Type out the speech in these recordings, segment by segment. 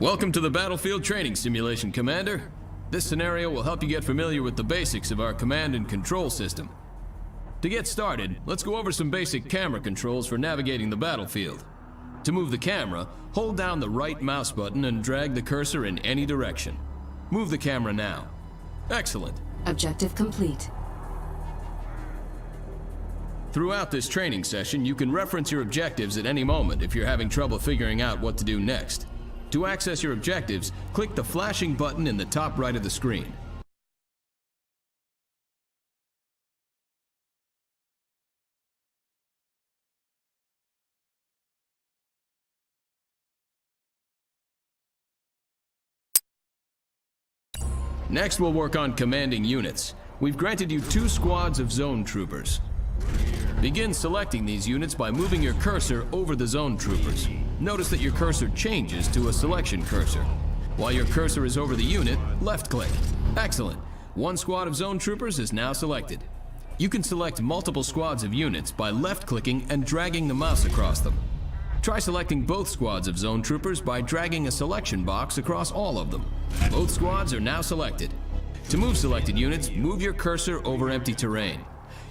Welcome to the Battlefield Training Simulation, Commander. This scenario will help you get familiar with the basics of our command and control system. To get started, let's go over some basic camera controls for navigating the battlefield. To move the camera, hold down the right mouse button and drag the cursor in any direction. Move the camera now. Excellent. Objective complete. Throughout this training session, you can reference your objectives at any moment if you're having trouble figuring out what to do next. To access your objectives, click the flashing button in the top right of the screen. Next, we'll work on commanding units. We've granted you 2 squads of zone troopers. Begin selecting these units by moving your cursor over the zone troopers. Notice that your cursor changes to a selection cursor. While your cursor is over the unit, left-click. Excellent. 1 squad of zone troopers is now selected. You can select multiple squads of units by left-clicking and dragging the mouse across them. Try selecting both squads of zone troopers by dragging a selection box across all of them. Both squads are now selected. To move selected units, move your cursor over empty terrain.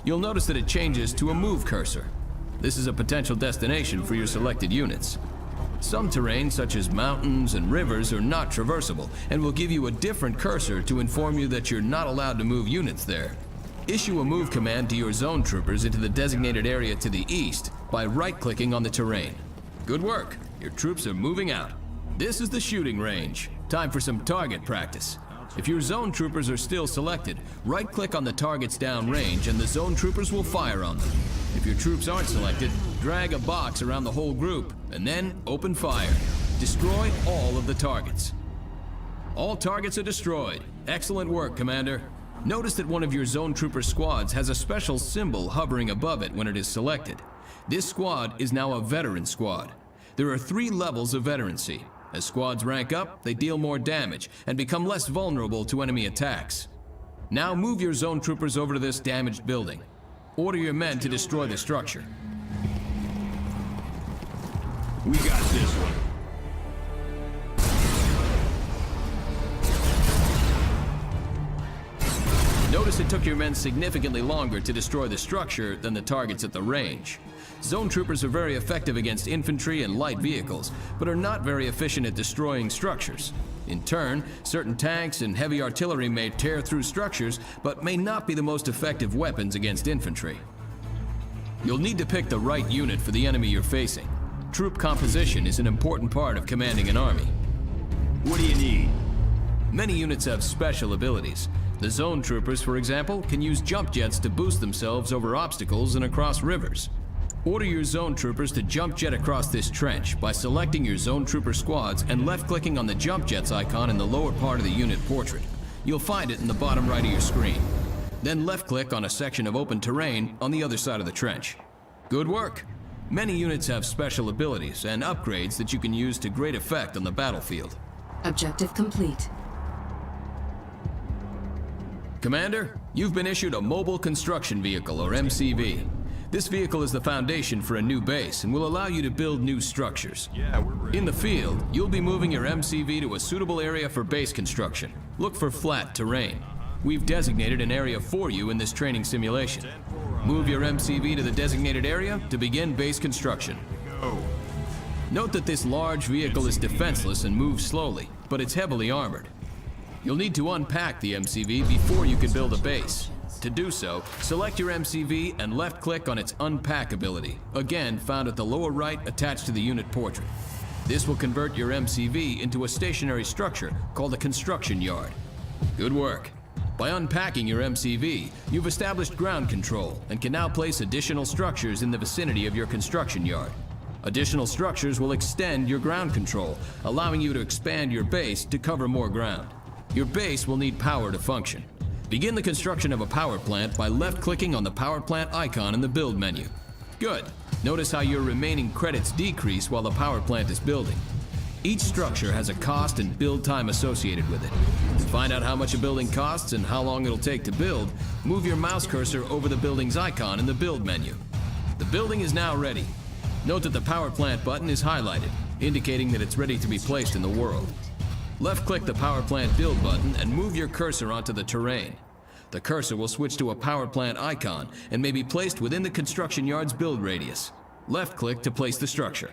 You'll notice that it changes to a move cursor. This is a potential destination for your selected units. Some terrain, such as mountains and rivers, are not traversable and will give you a different cursor to inform you that you're not allowed to move units there. Issue a move command to your zone troopers into the designated area to the east by right-clicking on the terrain. Good work. Your troops are moving out. This is the shooting range. Time for some target practice. If your zone troopers are still selected, right-click on the targets downrange and the zone troopers will fire on them. If your troops aren't selected, drag a box around the whole group and then open fire. Destroy all of the targets. All targets are destroyed. Excellent work, Commander. Notice that one of your zone trooper squads has a special symbol hovering above it when it is selected. This squad is now a veteran squad. There are 3 levels of veterancy. As squads rank up, they deal more damage and become less vulnerable to enemy attacks. Now move your zone troopers over to this damaged building. Order your men to destroy the structure. We got this one. Notice it took your men significantly longer to destroy the structure than the targets at the range. Zone troopers are very effective against infantry and light vehicles, but are not very efficient at destroying structures. In turn, certain tanks and heavy artillery may tear through structures, but may not be the most effective weapons against infantry. You'll need to pick the right unit for the enemy you're facing. Troop composition is an important part of commanding an army. What do you need? Many units have special abilities. The zone troopers, for example, can use jump jets to boost themselves over obstacles and across rivers. Order your zone troopers to jump jet across this trench by selecting your zone trooper squads and left-clicking on the jump jets icon in the lower part of the unit portrait. You'll find it in the bottom right of your screen. Then left-click on a section of open terrain on the other side of the trench. Good work! Many units have special abilities and upgrades that you can use to great effect on the battlefield. Objective complete. Commander, you've been issued a Mobile Construction Vehicle, or MCV. This vehicle is the foundation for a new base and will allow you to build new structures. Yeah, we're ready. In the field, you'll be moving your MCV to a suitable area for base construction. Look for flat terrain. We've designated an area for you in this training simulation. Move your MCV to the designated area to begin base construction. Go. Note that this large vehicle is defenseless and moves slowly, but it's heavily armored. You'll need to unpack the MCV before you can build a base. To do so, select your MCV and left-click on its Unpack ability, again found at the lower right attached to the unit portrait. This will convert your MCV into a stationary structure called a construction yard. Good work. By unpacking your MCV, you've established ground control and can now place additional structures in the vicinity of your construction yard. Additional structures will extend your ground control, allowing you to expand your base to cover more ground. Your base will need power to function. Begin the construction of a power plant by left-clicking on the power plant icon in the build menu. Good. Notice how your remaining credits decrease while the power plant is building. Each structure has a cost and build time associated with it. To find out how much a building costs and how long it'll take to build, move your mouse cursor over the building's icon in the build menu. The building is now ready. Note that the power plant button is highlighted. indicating that it's ready to be placed in the world. Left-click the power plant build button and move your cursor onto the terrain. The cursor will switch to a power plant icon and may be placed within the construction yard's build radius. Left-click to place the structure.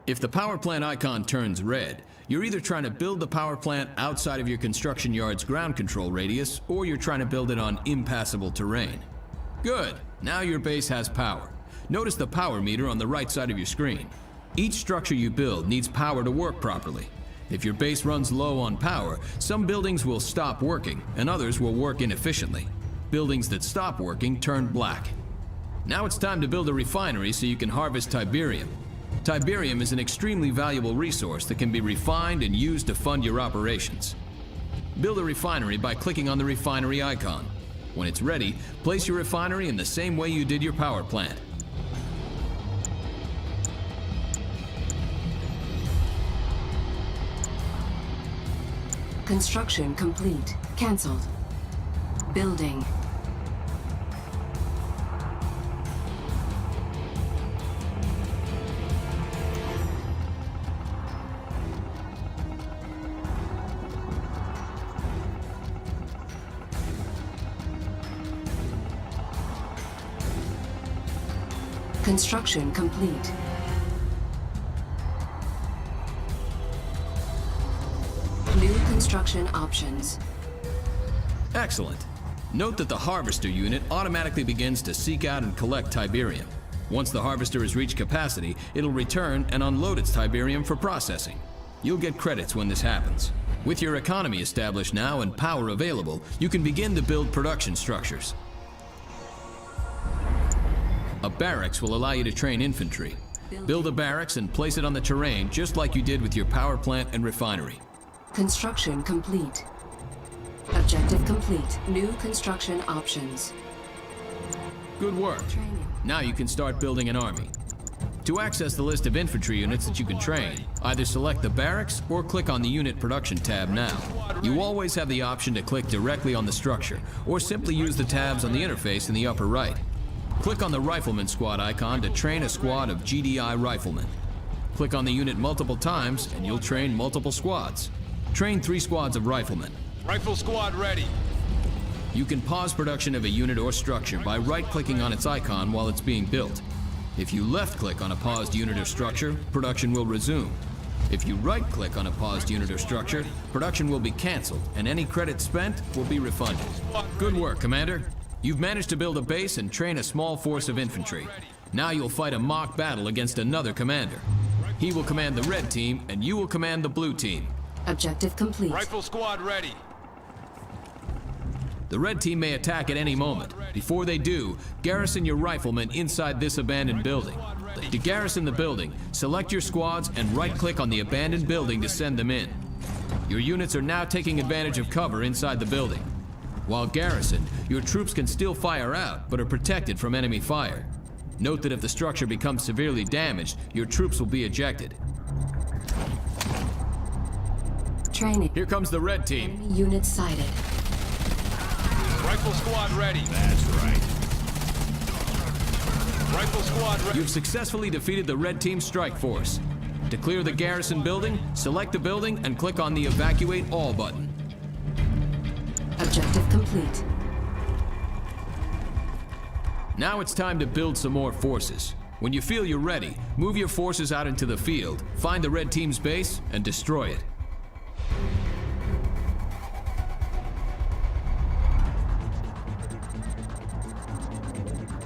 If the power plant icon turns red, you're either trying to build the power plant outside of your construction yard's ground control radius, or you're trying to build it on impassable terrain. Good. Now your base has power. Notice the power meter on the right side of your screen. Each structure you build needs power to work properly. If your base runs low on power, some buildings will stop working and others will work inefficiently. Buildings that stop working turn black. Now it's time to build a refinery so you can harvest Tiberium. Tiberium is an extremely valuable resource that can be refined and used to fund your operations. Build a refinery by clicking on the refinery icon. When it's ready, place your refinery in the same way you did your power plant. Construction complete. Cancelled. Building. Construction complete. New construction options. Excellent. Note that the harvester unit automatically begins to seek out and collect Tiberium. Once the harvester has reached capacity, it'll return and unload its Tiberium for processing. You'll get credits when this happens. With your economy established now and power available, you can begin to build production structures. A barracks will allow you to train infantry. Build a barracks and place it on the terrain just like you did with your power plant and refinery. Construction complete. Objective complete. New construction options. Good work. Training. Now you can start building an army. To access the list of infantry units that you can train, either select the barracks or click on the Unit Production tab now. You always have the option to click directly on the structure, or simply use the tabs on the interface in the upper right. Click on the Rifleman Squad icon to train a squad of GDI riflemen. Click on the unit multiple times and you'll train multiple squads. Train 3 squads of riflemen. Rifle squad ready. You can pause production of a unit or structure by right-clicking on its icon while it's being built. If you left-click on a paused unit or structure, production will resume. If you right-click on a paused unit or structure, production will be canceled and any credits spent will be refunded. Good work, Commander. You've managed to build a base and train a small force of infantry. Now you'll fight a mock battle against another commander. He will command the red team and you will command the blue team. Objective complete. Rifle squad ready. The red team may attack at any moment. Before they do, garrison your riflemen inside this abandoned building. To garrison the building, select your squads and right-click on the abandoned building to send them in. Your units are now taking advantage of cover inside the building. While garrisoned, your troops can still fire out, but are protected from enemy fire. Note that if the structure becomes severely damaged, your troops will be ejected. Training. Here comes the red team. Enemy unit sighted. Rifle squad ready. That's right. Rifle squad ready. You've successfully defeated the red team's strike force. To clear the garrison building, select the building and click on the Evacuate All button. Objective complete. Now it's time to build some more forces. When you feel you're ready, move your forces out into the field, find the red team's base, and destroy it.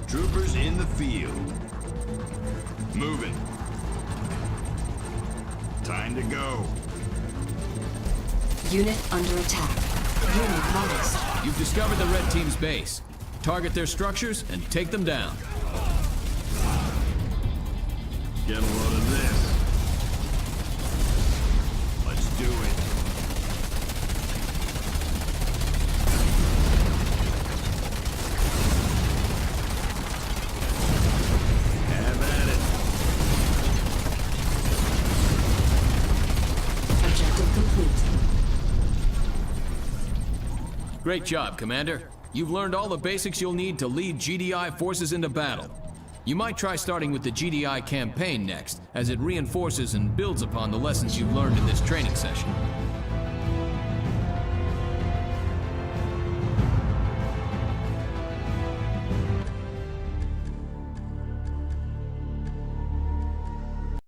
Troopers in the field. Moving. Time to go. Unit under attack. Unit lost. You've discovered the red team's base. Target their structures and take them down. Get a load of this. Let's do it. Have at it. Objective complete. Great job, Commander. You've learned all the basics you'll need to lead GDI forces into battle. You might try starting with the GDI campaign next, as it reinforces and builds upon the lessons you've learned in this training session.